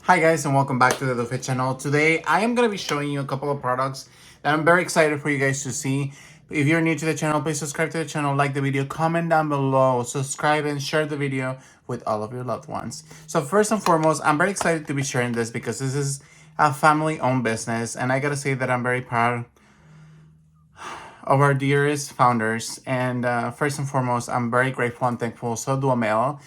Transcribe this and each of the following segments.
Hi guys and welcome back to the Fit channel. Today I am going to be showing you a couple of products that I'm very excited for you guys to see. If you're new to the channel, please subscribe to the channel, like the video, comment down below, subscribe and share the video with all of your loved ones. So first and foremost, I'm very excited to be sharing this because this is a family owned business and I gotta say that I'm very proud of our dearest founders. And first and foremost, I'm very grateful and thankful. So do Amel.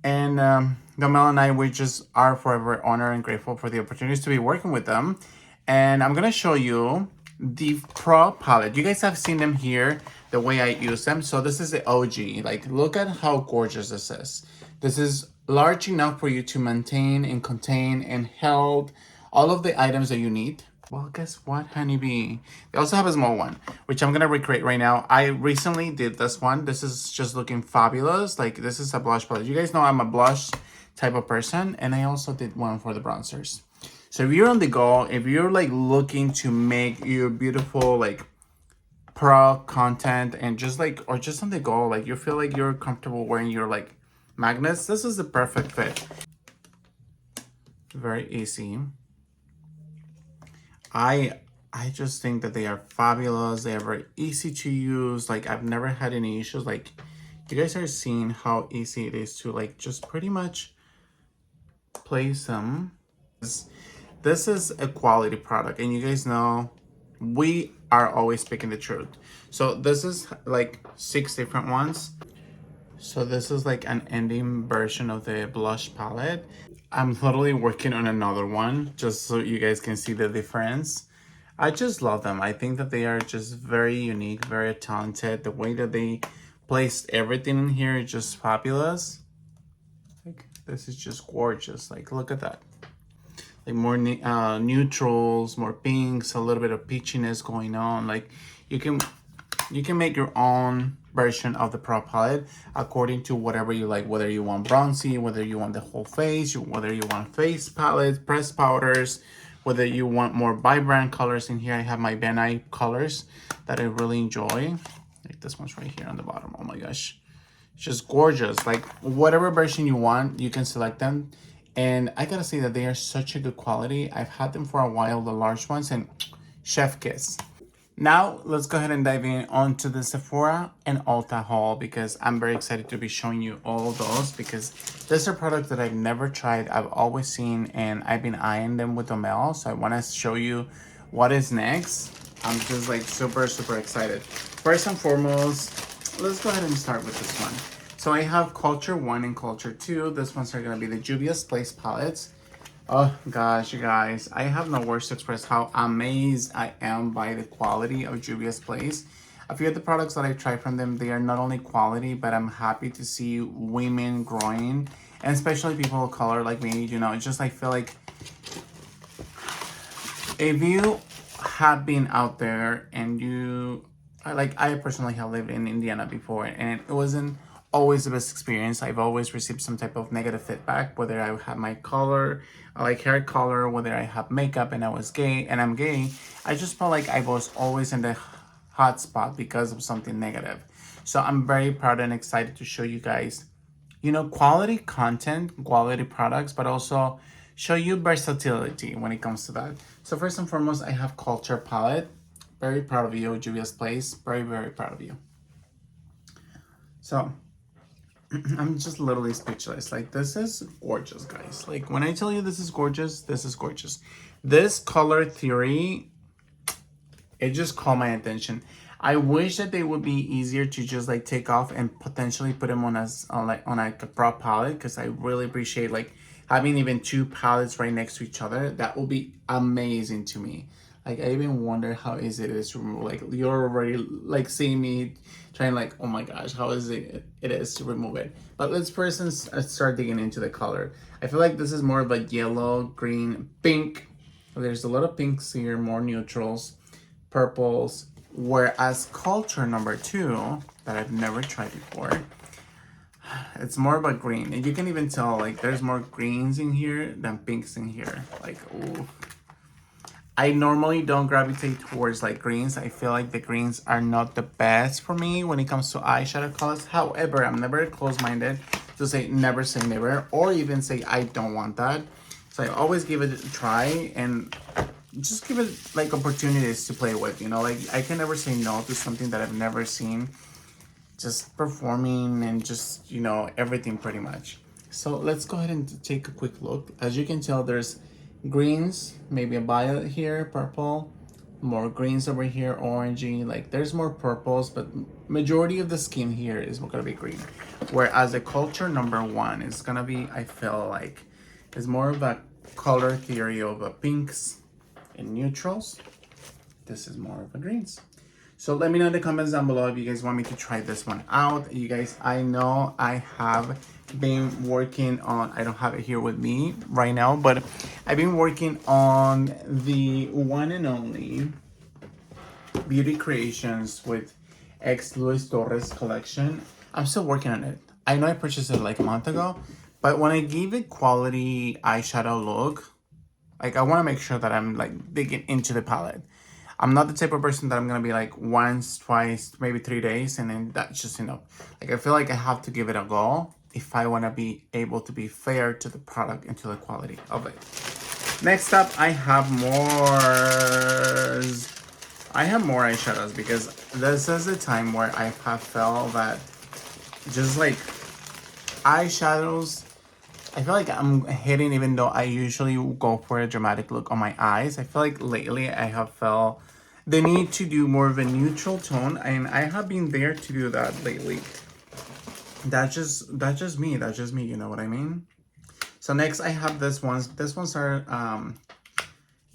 And Gamel and I, we just are forever honored and grateful for the opportunities to be working with them. And I'm going to show you the Pro palette. You guys have seen them here, the way I use them. So this is the OG. Like, look at how gorgeous this is. This is large enough for you to maintain and contain and hold all of the items that you need. Well, guess what, honeybee? They also have a small one, which I'm gonna recreate right now. I recently did this one. This is just looking fabulous. Like, this is a blush palette. You guys know I'm a blush type of person, and I also did one for the bronzers. So if you're on the go, if you're like looking to make your beautiful like pro content and just like, or just on the go, like you feel like you're comfortable wearing your like magnets, this is the perfect fit. Very easy. I just think that they are fabulous. They are very easy to use. Like, I've never had any issues. Like, you guys are seeing how easy it is to like just pretty much place them. This is a quality product, and you guys know we are always speaking the truth. So this is like 6 different ones. So this is like an ending version of the blush palette. I'm literally working on another one just so you guys can see the difference. I just love them. I think that they are just very unique, very talented. The way that they placed everything in here is just fabulous. Like, this is just gorgeous. Like, look at that. Like, more neutrals, more pinks, a little bit of peachiness going on. Like, you can make your own version of the Pro palette according to whatever you like, whether you want bronzy, whether you want the whole face, whether you want face palettes, pressed powders, whether you want more vibrant colors. In here I have my Van Eyck colors that I really enjoy. Like this one's right here on the bottom. Oh my gosh, it's just gorgeous. Like, whatever version you want, you can select them. And I gotta say that they are such a good quality. I've had them for a while, the large ones, and chef kiss. Now, let's go ahead and dive in onto the Sephora and Ulta haul because I'm very excited to be showing you all of those because these are products that I've never tried, I've always seen, and I've been eyeing them with Omel. So I want to show you what is next. I'm just like super excited. First and foremost, let's go ahead and start with this one. So I have Culture 1 and Culture 2. This ones are going to be the Juvia's Place palettes. Oh gosh, you guys, I have no words to express how amazed I am by the quality of Juvia's Place. A few of the products that I tried from them, they are not only quality, but I'm happy to see women growing, and especially people of color like me. You know, it's just I feel like if you have been out there and I personally have lived in Indiana before, and it wasn't always the best experience. I've always received some type of negative feedback, whether I have my color, like hair color, whether I have makeup and I'm gay. I just felt like I was always in the hot spot because of something negative. So I'm very proud and excited to show you guys, you know, quality content, quality products, but also show you versatility when it comes to that. So first and foremost, I have Culture palette. Very proud of you, Juvia's Place. Very proud of you. So I'm just literally speechless. Like, this is gorgeous, guys. Like, when I tell you this is gorgeous, this is gorgeous. This color theory, it just caught my attention. I wish that they would be easier to just like take off and potentially put them on like a Pro palette, because I really appreciate like having even two palettes right next to each other. That will be amazing to me. Like, I even wonder how easy it is to remove. Like, you're already like seeing me trying like, oh my gosh, how easy it is to remove it. But let's first start digging into the color. I feel like this is more of a yellow, green, pink. There's a lot of pinks here, more neutrals, purples. Whereas Culture number 2, that I've never tried before, it's more of a green. And you can even tell like there's more greens in here than pinks in here. Like, ooh. I normally don't gravitate towards like greens. I feel like the greens are not the best for me when it comes to eyeshadow colors. However, I'm never close-minded to say never say never, or even say I don't want that. So I always give it a try and just give it like opportunities to play with, you know, like I can never say no to something that I've never seen, just performing and just, you know, everything pretty much. So let's go ahead and take a quick look. As you can tell, there's greens, maybe a violet here, purple, more greens over here, orangey, like there's more purples, but majority of the skin here is gonna be green. Whereas the culture number one is gonna be, I feel like, is more of a color theory of pinks and neutrals. This is more of a greens. So let me know in the comments down below if you guys want me to try this one out. You guys, I know I have been working on, I don't have it here with me right now, but I've been working on the one and only Beauty Creations with ex Luis Torres collection. I'm still working on it. I know I purchased it like a month ago, but when I gave it quality eyeshadow look, like I want to make sure that I'm like digging into the palette. I'm not the type of person that I'm gonna be like once, twice, maybe 3 days, and then that's just enough. Like I feel like I have to give it a go if I want to be able to be fair to the product and to the quality of it. Next up, I have more eyeshadows because this is the time where I have felt that just like eyeshadows, I feel like I'm hitting, even though I usually go for a dramatic look on my eyes. I feel like lately I have felt the need to do more of a neutral tone, and I have been there to do that lately. That's just me. That's just me. You know what I mean? So next I have this ones. This ones are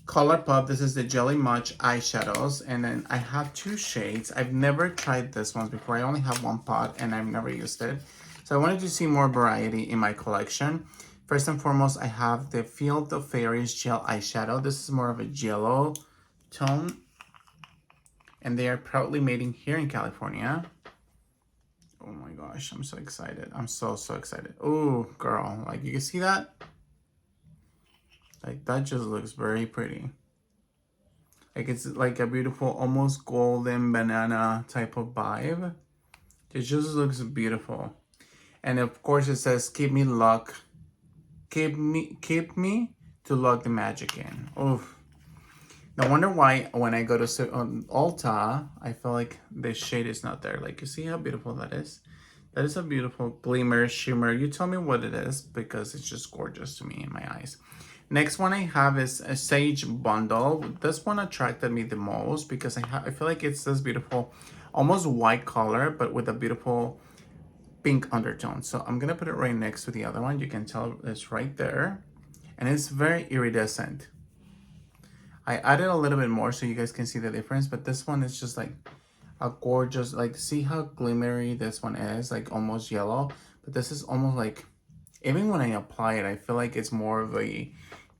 ColourPop. This is the Jelly Much eyeshadows, and then I have 2 shades. I've never tried this ones before. I only have 1 pot, and I've never used it. So I wanted to see more variety in my collection. First and foremost, I have the Field of Fairies Gel Eyeshadow. This is more of a yellow tone. And they are proudly made in here in California. Oh my gosh, I'm so excited. I'm so excited. Oh, girl, like you can see that? Like that just looks very pretty. Like it's like a beautiful, almost golden banana type of vibe. It just looks beautiful. And of course it says, keep me to lock the magic in. Oof. No wonder why when I go to Ulta, I feel like this shade is not there. Like, you see how beautiful that is? That is a beautiful glimmer, shimmer. You tell me what it is because it's just gorgeous to me in my eyes. Next one I have is a Sage Bundle. This one attracted me the most because I feel like it's this beautiful, almost white color, but with a beautiful pink undertone. So I'm gonna put it right next to the other one. You can tell it's right there. And it's very iridescent. I added a little bit more so you guys can see the difference, but this one is just like a gorgeous, like see how glimmery this one is, like almost yellow, but this is almost like, even when I apply it, I feel like it's more of a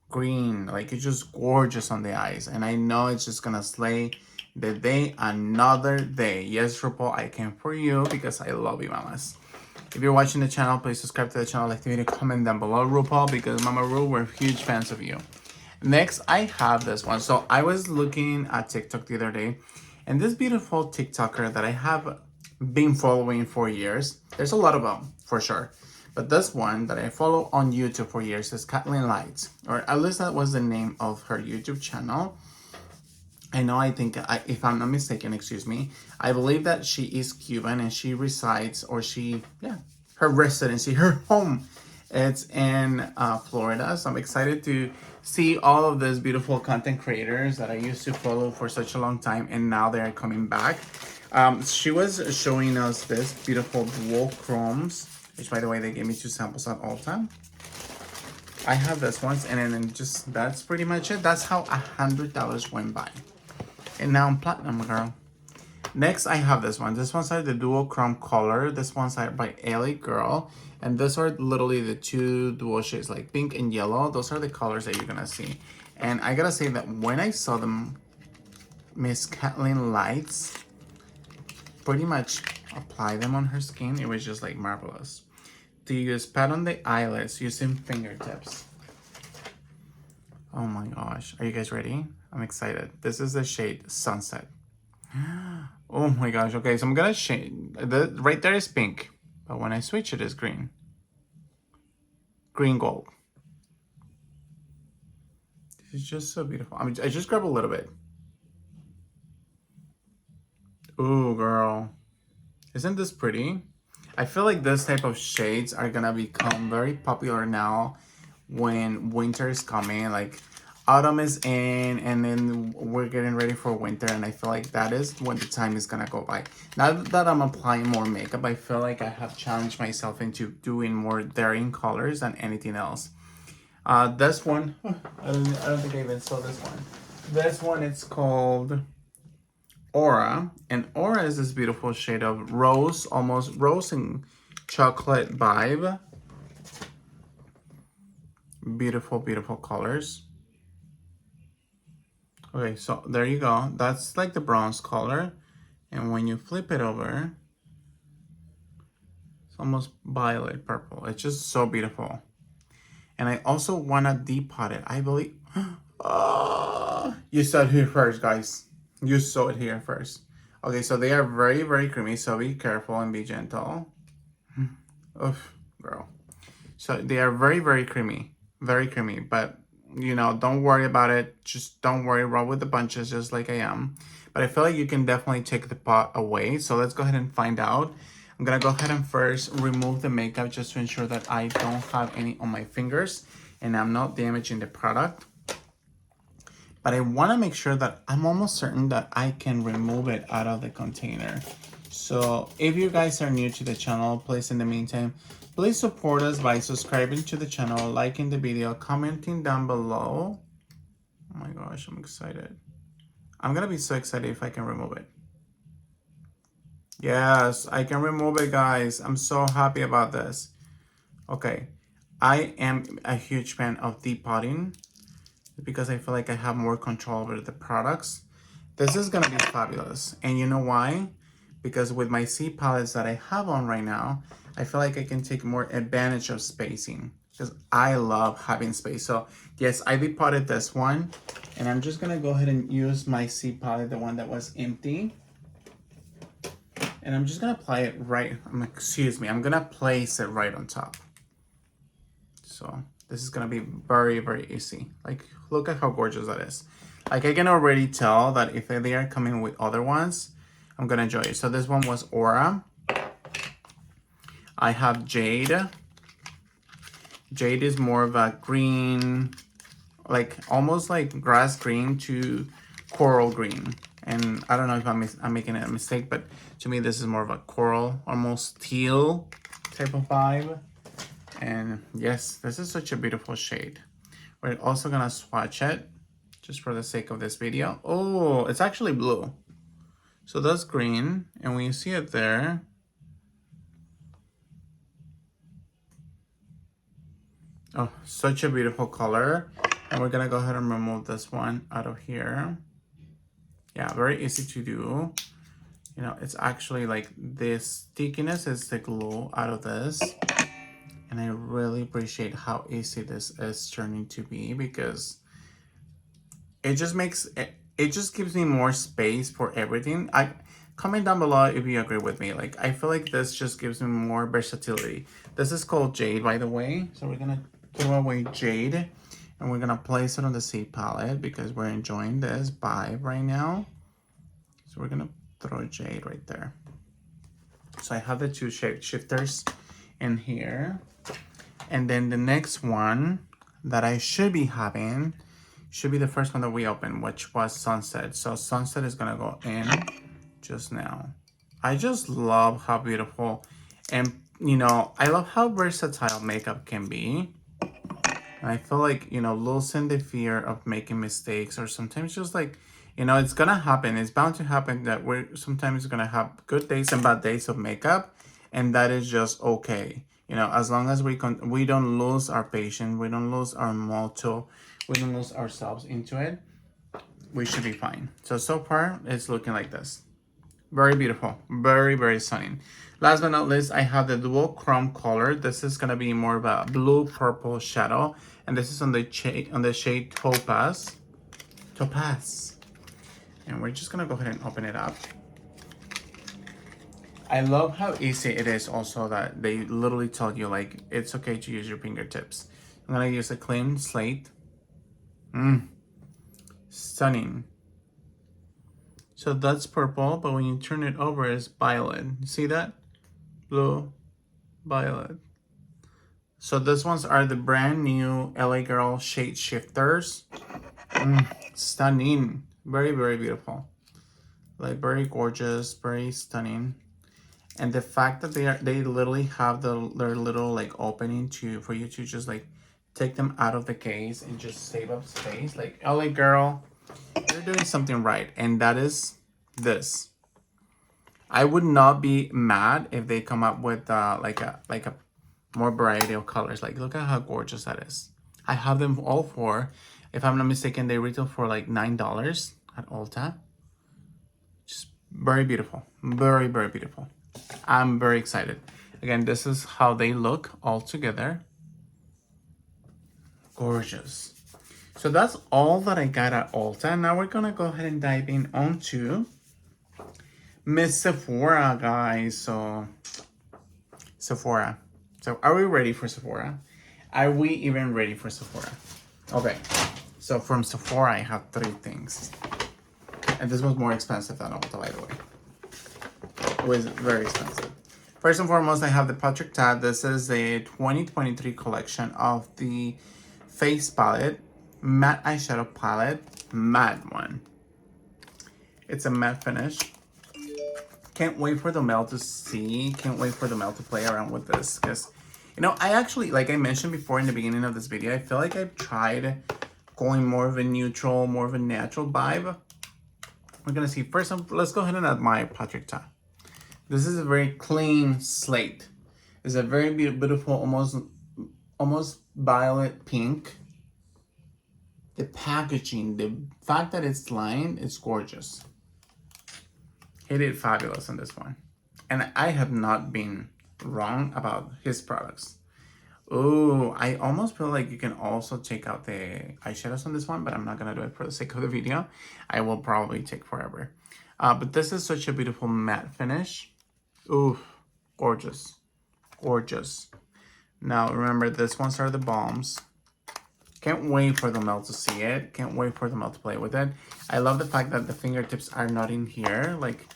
green, like it's just gorgeous on the eyes. And I know it's just gonna slay the day another day. Yes, RuPaul, I came for you because I love you, mamas. If you're watching the channel, please subscribe to the channel, like the video, comment down below, RuPaul, because Mama Ru, we're huge fans of you. Next, I have this one. So I was looking at TikTok the other day, and this beautiful TikToker that I have been following for years, there's a lot of them for sure, but this one that I follow on YouTube for years is Kathleen Lights, or at least that was the name of her YouTube channel. I know, if I'm not mistaken, excuse me, I believe that she is Cuban and she resides, or her residency, her home, it's in Florida. So I'm excited to see all of these beautiful content creators that I used to follow for such a long time, and now they're coming back. She was showing us this beautiful dual chromes, which by the way, they gave me 2 samples at Ulta. I have this ones, and then just, that's pretty much it. That's how $100 went by. And now I'm platinum, girl. Next, I have this one. This one's are the dual chrome color. This one's are by LA Girl. And these are literally the 2 dual shades, like pink and yellow. Those are the colors that you're gonna see. And I gotta say that when I saw them, Miss Kathleen Lights pretty much apply them on her skin, it was just like marvelous. To use pat on the eyelids using fingertips. Oh my gosh. Are you guys ready? I'm excited. This is the shade Sunset. Oh my gosh. Okay, so I'm gonna shade. Right there is pink, but when I switch it is green. Green gold. It's just so beautiful. I mean, I just grab a little bit. Ooh, girl. Isn't this pretty? I feel like this type of shades are gonna become very popular now when winter is coming. Like autumn is in and then we're getting ready for winter, and I feel like that is when the time is gonna go by. Now that I'm applying more makeup, I feel like I have challenged myself into doing more daring colors than anything else. This one, I don't think I even saw this one. This one, it's called Aura, and Aura is this beautiful shade of rose, almost rose and chocolate vibe. Beautiful, beautiful colors. Okay, so there you go. That's like the bronze color, and when you flip it over, it's almost violet purple. It's just so beautiful. And I also want to depot it. I believe. Oh, you saw it here first, guys. You saw it here first. Okay, so they are very, very creamy, so be careful and be gentle. Oof, girl. So they are very, very creamy. Very creamy, but you know, don't worry about it. Just don't worry, roll with the bunches just like I am. But I feel like you can definitely take the pot away. So let's go ahead and find out. I'm gonna go ahead and first remove the makeup just to ensure that I don't have any on my fingers and I'm not damaging the product. But I wanna make sure that I'm almost certain that I can remove it out of the container. So if you guys are new to the channel, please in the meantime, please support us by subscribing to the channel, liking the video, commenting down below. Oh my gosh, I'm excited. I'm gonna be so excited if I can remove it. Yes, I can remove it, guys. I'm so happy about this. Okay, I am a huge fan of depotting because I feel like I have more control over the products. This is gonna be fabulous. And you know why? Because with my C palettes that I have on right now, I feel like I can take more advantage of spacing because I love having space. So yes, I depotted this one, and I'm just gonna go ahead and use my C palette, the one that was empty. And I'm just gonna apply it right, I'm gonna place it right on top. So this is gonna be very, very easy. Like, look at how gorgeous that is. Like, I can already tell that if they are coming with other ones, I'm gonna enjoy it. So this one was Aura. I have Jade. Jade is more of a green, like almost like grass green to coral green. And I don't know if I'm making a mistake, but to me this is more of a coral, almost teal type of vibe. And yes, this is such a beautiful shade. We're also gonna swatch it just for the sake of this video. Oh, it's actually blue. So that's green, and when you see it there, oh, such a beautiful color. And we're gonna go ahead and remove this one out of here. Yeah, very easy to do. You know, it's actually like this stickiness is the glue out of this. And I really appreciate how easy this is turning to be because it just makes it just gives me more space for everything. Comment down below if you agree with me. Like, I feel like this just gives me more versatility. This is called Jade, by the way. So we're gonna throw away Jade and we're gonna place it on the C palette because we're enjoying this vibe right now. So we're gonna throw Jade right there. So I have the two shape shifters in here. And then the next one that I should be having should be the first one that we opened, which was Sunset. So Sunset is gonna go in just now. I just love how beautiful, and you know, I love how versatile makeup can be. And I feel like, you know, loosen the fear of making mistakes, or sometimes just like, you know, it's gonna happen. It's bound to happen that we're sometimes gonna have good days and bad days of makeup, and that is just okay. You know, as long as we don't lose our patience, we don't lose our motto, we don't lose ourselves into it, we should be fine. So far, it's looking like this. Very beautiful, very, very stunning. Last but not least, I have the dual chrome color. This is gonna be more of a blue purple shadow, and this is on the shade Topaz. And we're just gonna go ahead and open it up. I love how easy it is also that they literally tell you like it's okay to use your fingertips. I'm gonna use a clean slate. Stunning. So that's purple, but when you turn it over, it's violet. See that? Blue, violet. So these ones are the brand new LA Girl shade shifters. Stunning. Very, very beautiful. Like very gorgeous, very stunning. And the fact that they literally have their little like opening for you to just like take them out of the case and just save up space. Like LA Girl, you're doing something right. And that is this. I would not be mad if they come up with like a more variety of colors. Like look at how gorgeous that is. I have them all for, if I'm not mistaken, they retail for like $9 at Ulta. Just very beautiful. Very, very beautiful. I'm very excited. Again, this is how they look all together. Gorgeous. So that's all that I got at Ulta. Now we're gonna go ahead and dive in onto Miss Sephora, guys. So Sephora. So are we ready for Sephora? Are we even ready for Sephora? Okay. So from Sephora, I have 3 things. And this was more expensive than Ulta, by the way. It was very expensive. First and foremost, I have the Patrick Tat. This is a 2023 collection of the Face Palette, matte eyeshadow palette, matte one. It's a matte finish. Can't wait for the Mel to see. Can't wait for the Mel to play around with this. Because, you know, I actually, like I mentioned before in the beginning of this video, I feel like I've tried going more of a neutral, more of a natural vibe. We're going to see. First, let's go ahead and admire Patrick Tat. This is a very clean slate. It's a very beautiful, almost violet pink. The packaging, the fact that it's lined, it's gorgeous. He did fabulous on this one. And I have not been wrong about his products. Oh, I almost feel like you can also take out the eyeshadows on this one, but I'm not going to do it for the sake of the video. I will probably take forever. But this is such a beautiful matte finish. Ooh, gorgeous. Gorgeous. Now, remember, these ones are the balms. Can't wait for the Mel to see it. Can't wait for the Mel to play with it. I love the fact that the fingertips are not in here. Like,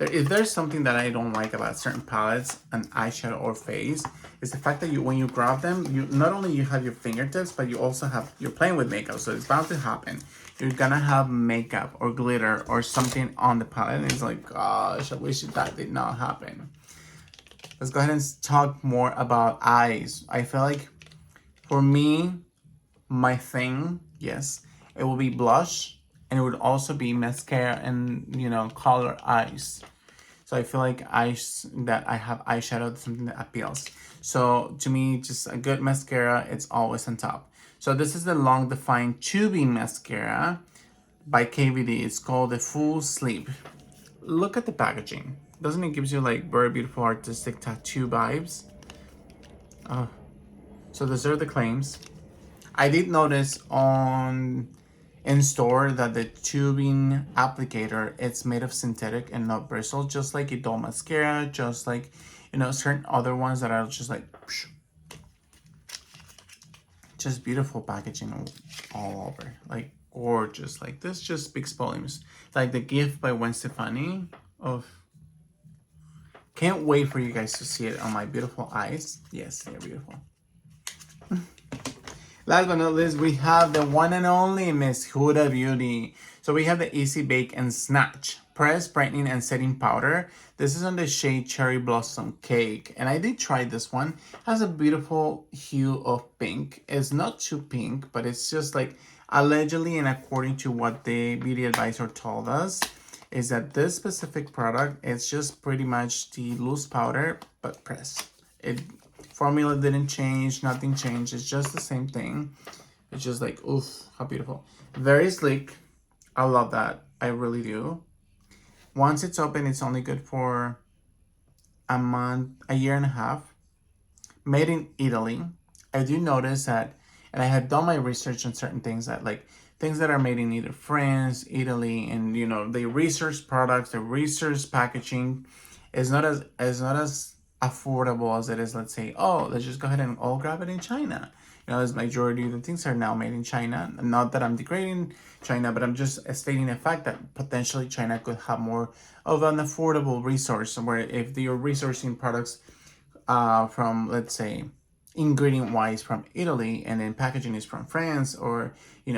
if there's something that I don't like about certain palettes, an eyeshadow or face, is the fact that when you grab them, you not only you have your fingertips, but you also you're playing with makeup. So it's bound to happen. You're gonna have makeup or glitter or something on the palette. And it's like, gosh, I wish that did not happen. Let's go ahead and talk more about eyes. I feel like for me, my thing, yes, it will be blush, and it would also be mascara and, you know, color eyes. So I feel like that I have eyeshadow, something that appeals. So to me, just a good mascara, it's always on top. So this is the Long Define Tubing Mascara by KVD. It's called the Full Sleep. Look at the packaging. Doesn't it give you like very beautiful artistic tattoo vibes? So these are the claims. I did notice in store that the tubing applicator, it's made of synthetic and not bristle, just like Idol mascara, just like, you know, certain other ones that are just like, just beautiful packaging all over, like gorgeous. Like this just speaks volumes. Like the gift by Gwen Stefani. Can't wait for you guys to see it on my beautiful eyes. Yes, they're beautiful. Last but not least, we have the one and only Miss Huda Beauty. So we have the Easy Bake and Snatch Press Brightening and Setting Powder. This is on the shade Cherry Blossom Cake. And I did try this one. It has a beautiful hue of pink. It's not too pink, but it's just like allegedly, and according to what the beauty advisor told us, is that this specific product is just pretty much the loose powder, but pressed. Formula didn't change, nothing changed. It's just the same thing. It's just like, oof, how beautiful. Very sleek. I love that. I really do. Once it's open, it's only good for a month, a year and a half. Made in Italy. I do notice that, and I had done my research on certain things that like, things that are made in either France, Italy, and you know, they research products, they research packaging. It's not as affordable as it is, let's say, oh, let's just go ahead and all grab it in China. as majority of the things are now made in China. Not that I'm degrading China, but I'm just stating the fact that potentially China could have more of an affordable resource, where if you're resourcing products from, let's say, ingredient wise from Italy, and then packaging is from France or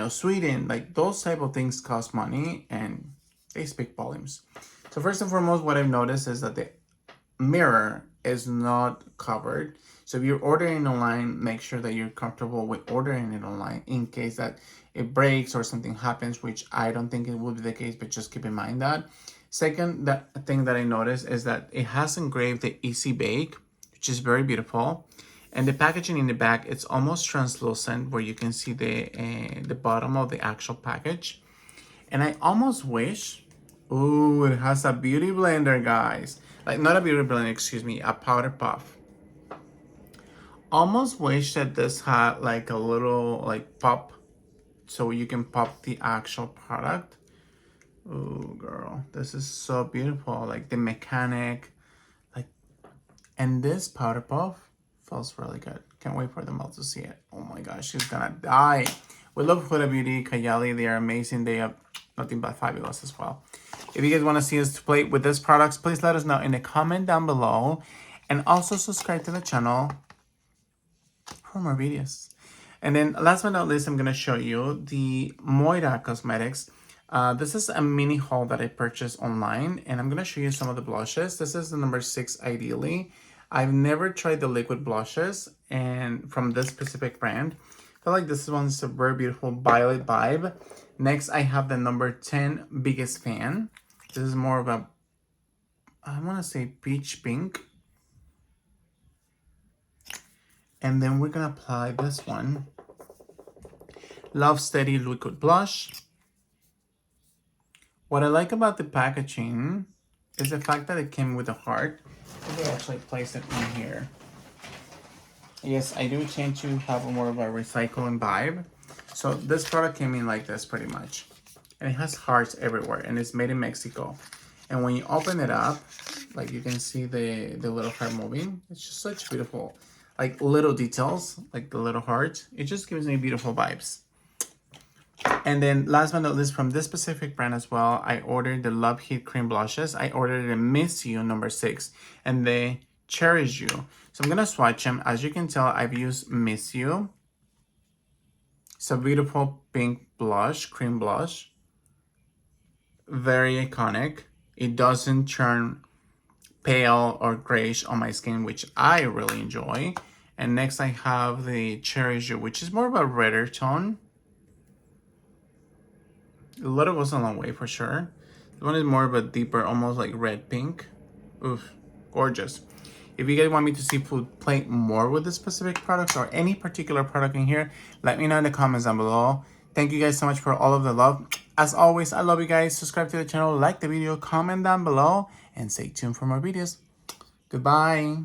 Sweden, like those type of things cost money and they speak volumes. So first and foremost, what I've noticed is that the mirror is not covered. So if you're ordering online, make sure that you're comfortable with ordering it online in case that it breaks or something happens, which I don't think it will be the case, but just keep in mind that. Second, that thing that I noticed is that it has engraved the Easy Bake, which is very beautiful. And the packaging in the back, it's almost translucent, where you can see the bottom of the actual package. And I almost wish, ooh, it has a beauty blender, guys. Like, not a beauty blender, excuse me, a powder puff. Almost wish that this had like a little like pop, so you can pop the actual product. Ooh, girl, this is so beautiful. Like the mechanic, like, and this powder puff feels really good. Can't wait for them all to see it. Oh my gosh, she's gonna die. We love Huda Beauty, Kayali. They are amazing. They have nothing but fabulous as well. If you guys want to see us play with these products, please let us know in the comment down below. And also subscribe to the channel for more videos. And then last but not least, I'm going to show you the Moira Cosmetics. This is a mini haul that I purchased online, and I'm going to show you some of the blushes. This is the number 6 Ideally. I've never tried the liquid blushes and from this specific brand. I feel like this one's a very beautiful violet vibe. Next, I have the number 10 Biggest Fan. This is more of a, I want to say peach pink. And then we're going to apply this one. Love Steady Liquid Blush. What I like about the packaging is the fact that it came with a heart. Let me actually place it in here. Yes, I do tend to have more of a recycling vibe. So this product came in like this pretty much. And it has hearts everywhere, and it's made in Mexico. And when you open it up, like you can see the little heart moving. It's just such beautiful, like little details, like the little heart. It just gives me beautiful vibes. And then last but not least, from this specific brand as well, I ordered the Love Heat Cream Blushes. I ordered the Miss You number 6 and the Cherish You. So I'm going to swatch them. As you can tell, I've used Miss You. It's a beautiful pink blush, cream blush. Very iconic. It doesn't turn pale or grayish on my skin, which I really enjoy. And next I have the Cherish You, which is more of a redder tone. A little goes a long way for sure. This one is more of a deeper, almost like red pink. Oof, gorgeous. If you guys want me to see food play more with this specific products or any particular product in here, let me know in the comments down below. Thank you guys so much for all of the love. As always, I love you guys. Subscribe to the channel, like the video, comment down below, and stay tuned for more videos. Goodbye.